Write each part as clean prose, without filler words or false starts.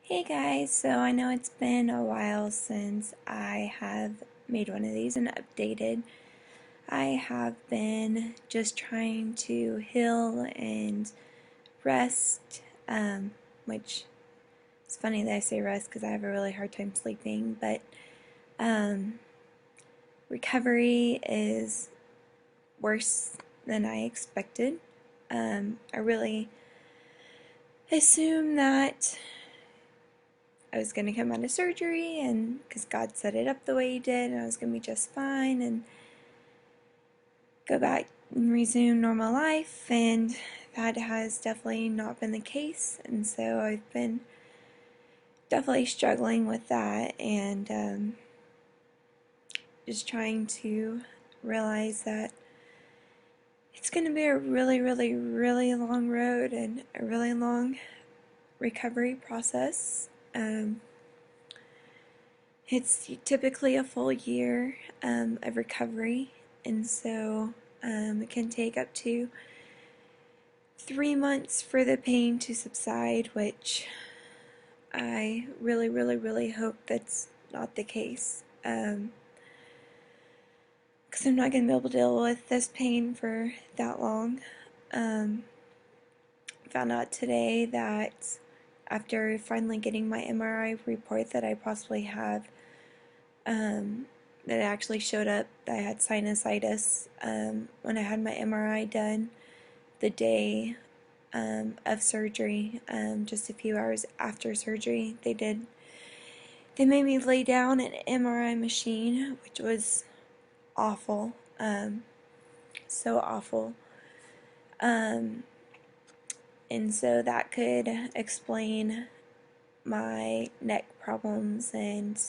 Hey guys, so I know it's been a while since I have made one of these and updated. I have been just trying to heal and rest, which it's funny that I say rest because I have a really hard time sleeping, but um, recovery is worse than I expected. I really assumed that I was going to come out of surgery, and because God set it up the way He did, and I was going to be just fine and go back and resume normal life, and that has definitely not been the case. And so I've been definitely struggling with that, and just trying to realize that it's going to be a really, really, really long road and a really long recovery process. It's typically a full year of recovery, and so it can take up to 3 months for the pain to subside, which I really, really, really hope that's not the case. Because I'm not going to be able to deal with this pain for that long. Found out today that after finally getting my MRI report that I possibly have that actually showed up that I had sinusitis when I had my MRI done the day of surgery. Just a few hours after surgery, they made me lay down an MRI machine, which was awful, so awful. And so that could explain my neck problems and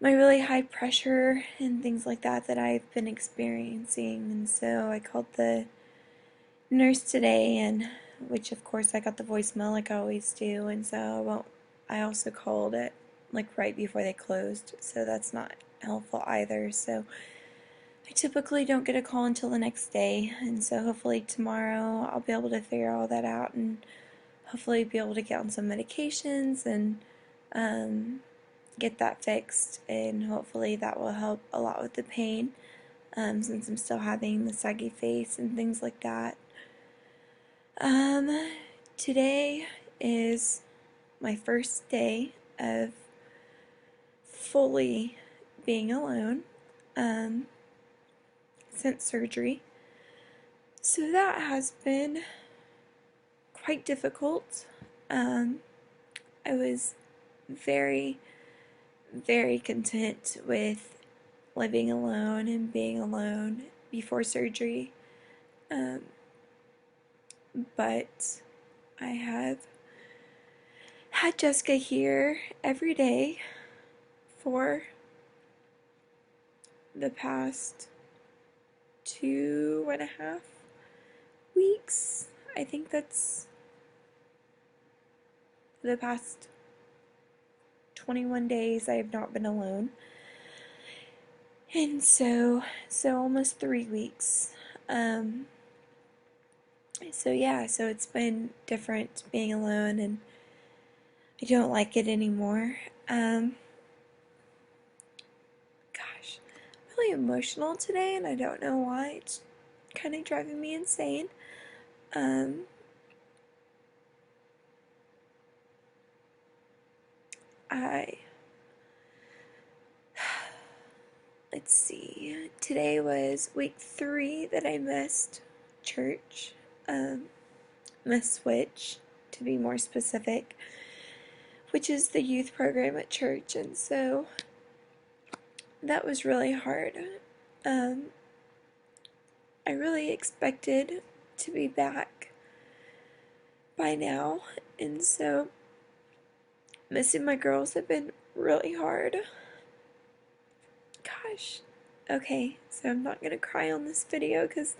my really high pressure and things like that I've been experiencing. And so I called the nurse today, and which of course I got the voicemail like I always do, and so I also called it like right before they closed, so that's not helpful either. So I typically don't get a call until the next day, and so hopefully tomorrow I'll be able to figure all that out and hopefully be able to get on some medications and get that fixed, and hopefully that will help a lot with the pain, since I'm still having the saggy face and things like that. Today is my first day of fully being alone, since surgery. So that has been quite difficult. I was very, very content with living alone and being alone before surgery. But I have had Jessica here every day for the past 2.5 weeks. I think that's the past 21 days I have not been alone. And so almost 3 weeks. So yeah, so it's been different being alone, and I don't like it anymore. Gosh, I'm really emotional today, and I don't know why. It's kind of driving me insane. I let's see. Today was week 3 that I missed church. Missed switch, to be more specific, which is the youth program at church, and so that was really hard. I really expected to be back by now, and so missing my girls have been really hard. Gosh. Okay, so I'm not gonna cry on this video because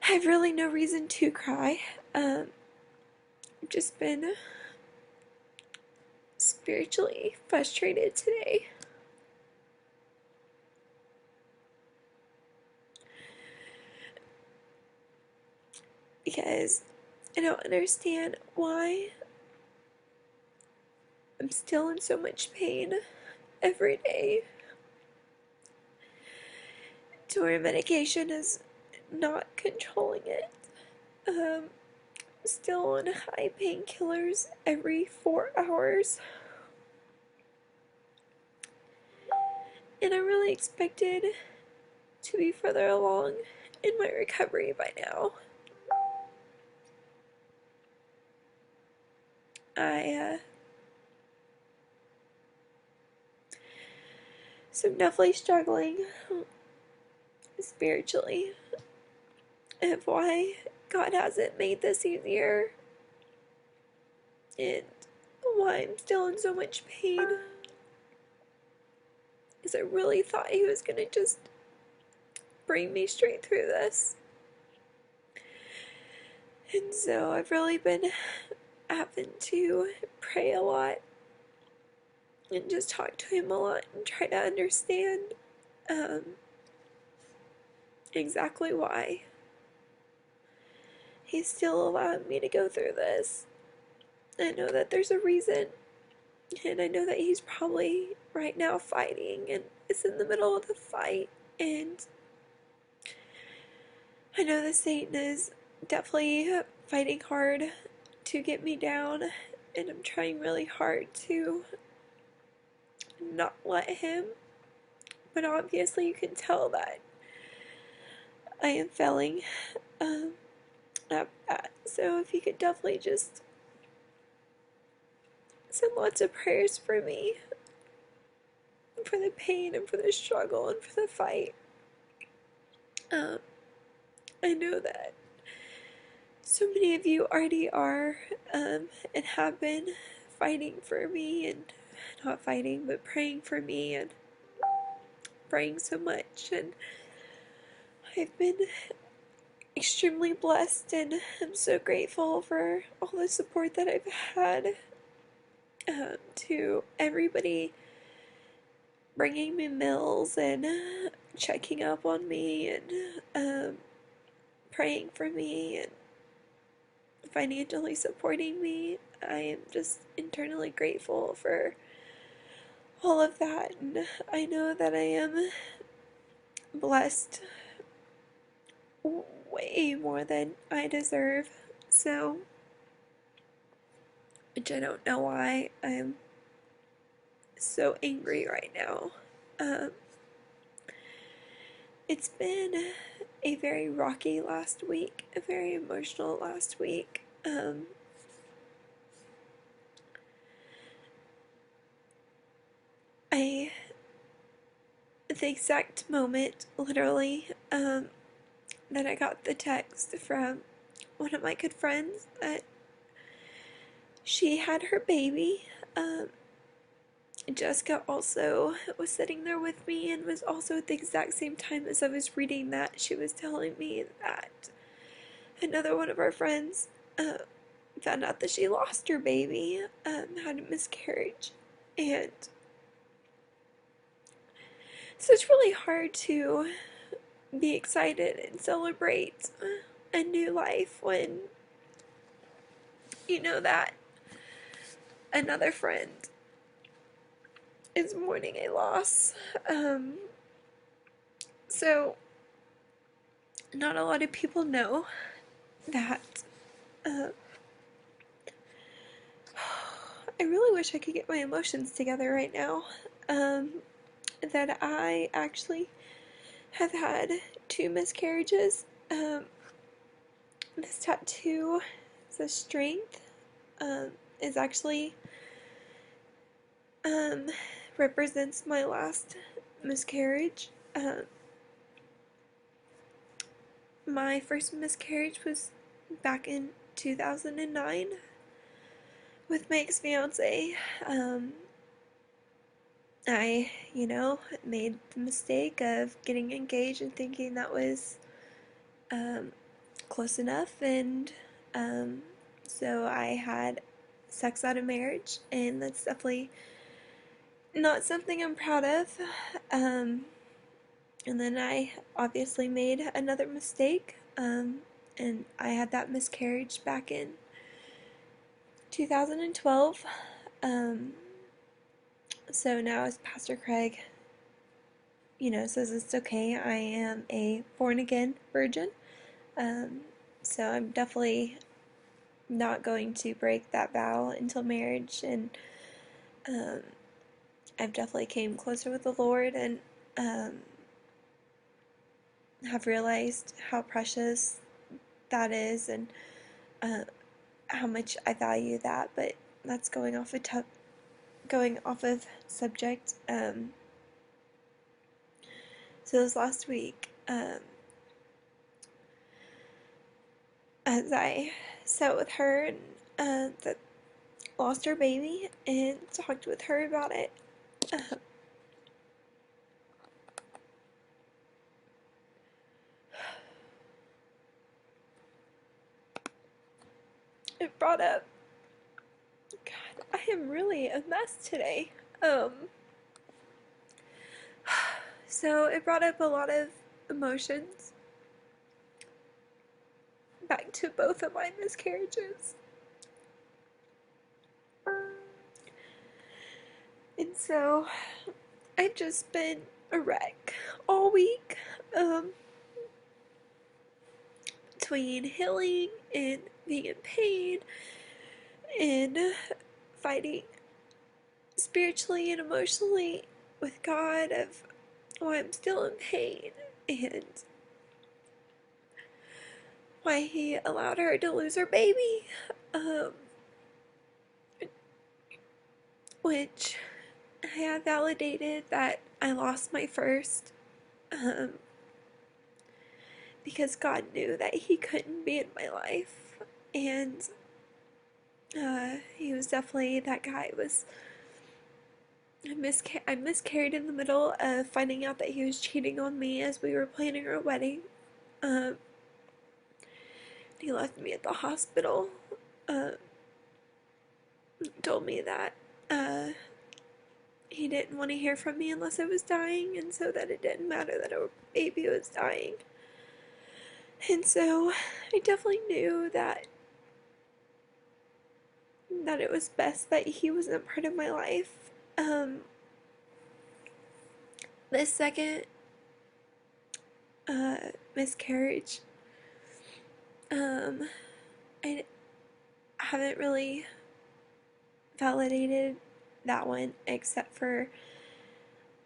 I have really no reason to cry. I've just been spiritually frustrated today. Because I don't understand why I'm still in so much pain every day. Tumor medication is not controlling it. Still on high painkillers every 4 hours. And I really expected to be further along in my recovery by now. So I'm definitely struggling spiritually of why God hasn't made this easier and why I'm still in so much pain. Because I really thought He was going to just bring me straight through this. And so I've really been having to pray a lot and just talk to Him a lot and try to understand exactly why He's still allowing me to go through this. I know that there's a reason, and I know that He's probably right now fighting and is in the middle of the fight, and I know that Satan is definitely fighting hard to get me down, and I'm trying really hard to not let him, but obviously you can tell that I am failing at that. So if you could definitely just send lots of prayers for me, for the pain and for the struggle and for the fight. I know that so many of you already are and have been fighting for me, and not fighting but praying for me and praying so much, and I've been extremely blessed, and I'm so grateful for all the support that I've had, to everybody bringing me meals and checking up on me and praying for me and financially supporting me. I am just internally grateful for all of that, and I know that I am blessed way more than I deserve, so, which I don't know why I'm so angry right now. It's been a very rocky last week, a very emotional last week. The exact moment, literally, that I got the text from one of my good friends that she had her baby, Jessica also was sitting there with me and was also at the exact same time as I was reading that. She was telling me that another one of our friends found out that she lost her baby, had a miscarriage, and so it's really hard to be excited and celebrate a new life when you know that another friend is mourning a loss. So not a lot of people know that I really wish I could get my emotions together right now. That I actually have had 2 miscarriages. This tattoo says strength, is actually represents my last miscarriage. My first miscarriage was back in 2009 with my ex-fiance. I, made the mistake of getting engaged and thinking that was close enough, and so I had sex out of marriage, and that's definitely not something I'm proud of. And then I obviously made another mistake, and I had that miscarriage back in 2012. So now, as Pastor Craig, says it's okay, I am a born again virgin. Um, so I'm definitely not going to break that vow until marriage, and um, I've definitely came closer with the Lord, and um, have realized how precious that is, and uh, how much I value that. But that's going off of subject. So this last week, as I sat with her and that lost her baby and talked with her about it, uh, it brought up, God, I am really a mess today. Um, so it brought up a lot of emotions back to both of my miscarriages. And so I've just been a wreck all week, between healing and being in pain and fighting spiritually and emotionally with God of why I'm still in pain and why He allowed her to lose her baby, um, which I have validated that I lost my first, um, because God knew that He couldn't be in my life, and He was definitely that guy. I miscarried in the middle of finding out that he was cheating on me as we were planning our wedding. Um, he left me at the hospital. Uh, Told me that uh, he didn't want to hear from me unless I was dying, and so that it didn't matter that our baby was dying. And so I definitely knew that it was best that he wasn't part of my life. This second miscarriage, um, I haven't really validated that one, except for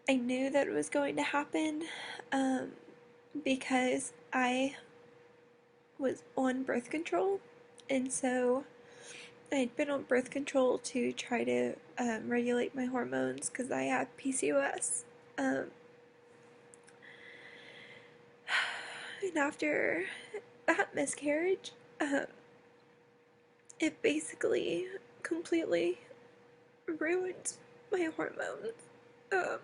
I knew that it was going to happen, um, because I was on birth control, and so I'd been on birth control to try to regulate my hormones because I had PCOS. Um, and after that miscarriage, it basically completely ruined my hormones. Um,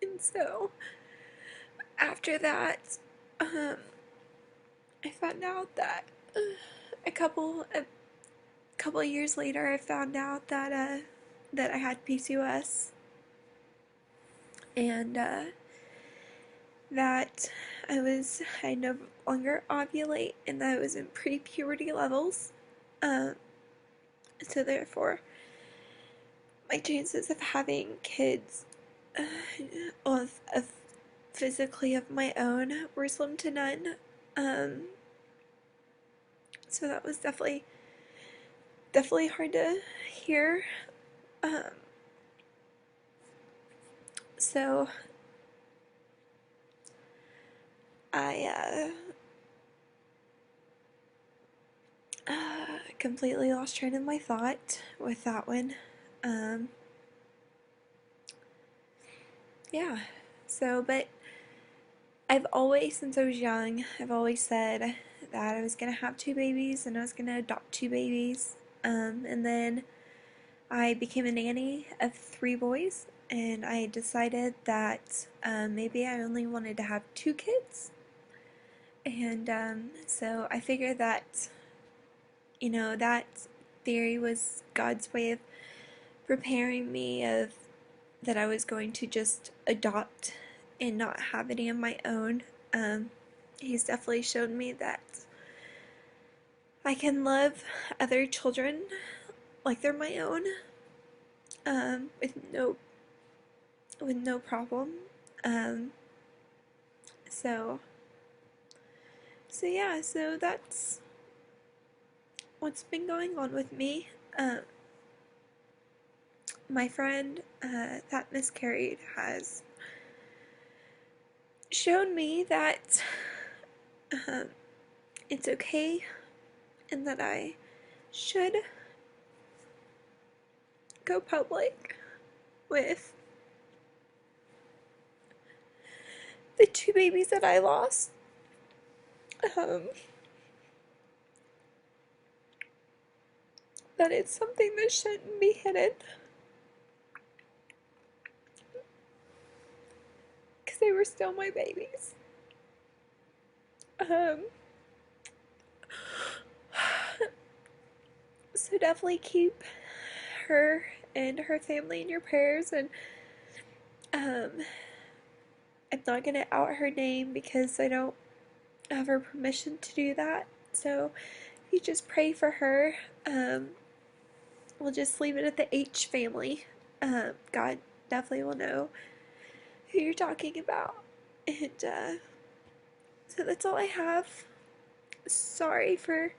and so after that, um, I found out that a couple of years later, I found out that I had PCOS, and that I no longer ovulate, and that I was in pre-puberty levels. Um, so therefore, my chances of having kids, uh, of physically of my own, were slim to none. Um, so that was definitely hard to hear. Um, so I completely lost train of my thought with that one. Um, yeah. So, but I've always, since I was young, I've always said that I was gonna have two babies and I was gonna adopt two babies. And then I became a nanny of three boys, and I decided that maybe I only wanted to have two kids. And so I figured that, that theory was God's way of preparing me of that I was going to just adopt and not have any of my own. He's definitely shown me that I can love other children like they're my own, with no problem. Um, so yeah, so that's what's been going on with me. My friend that miscarried has shown me that um, it's okay and that I should go public with the two babies that I lost. Um, that it's something that shouldn't be hidden. Because they were still my babies. Um, so definitely keep her and her family in your prayers, and um, I'm not gonna out her name because I don't have her permission to do that. So if you just pray for her, we'll just leave it at the H family. God definitely will know who you're talking about. And so that's all I have. Sorry for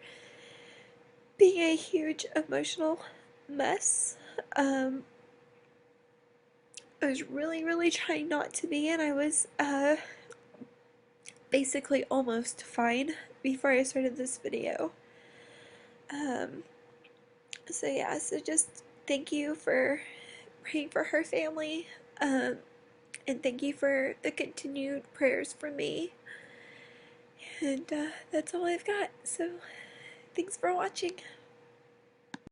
being a huge emotional mess. I was really trying not to be, and I was basically almost fine before I started this video. Um, so yeah, so just thank you for praying for her family, and thank you for the continued prayers for me. And that's all I've got. So thanks for watching.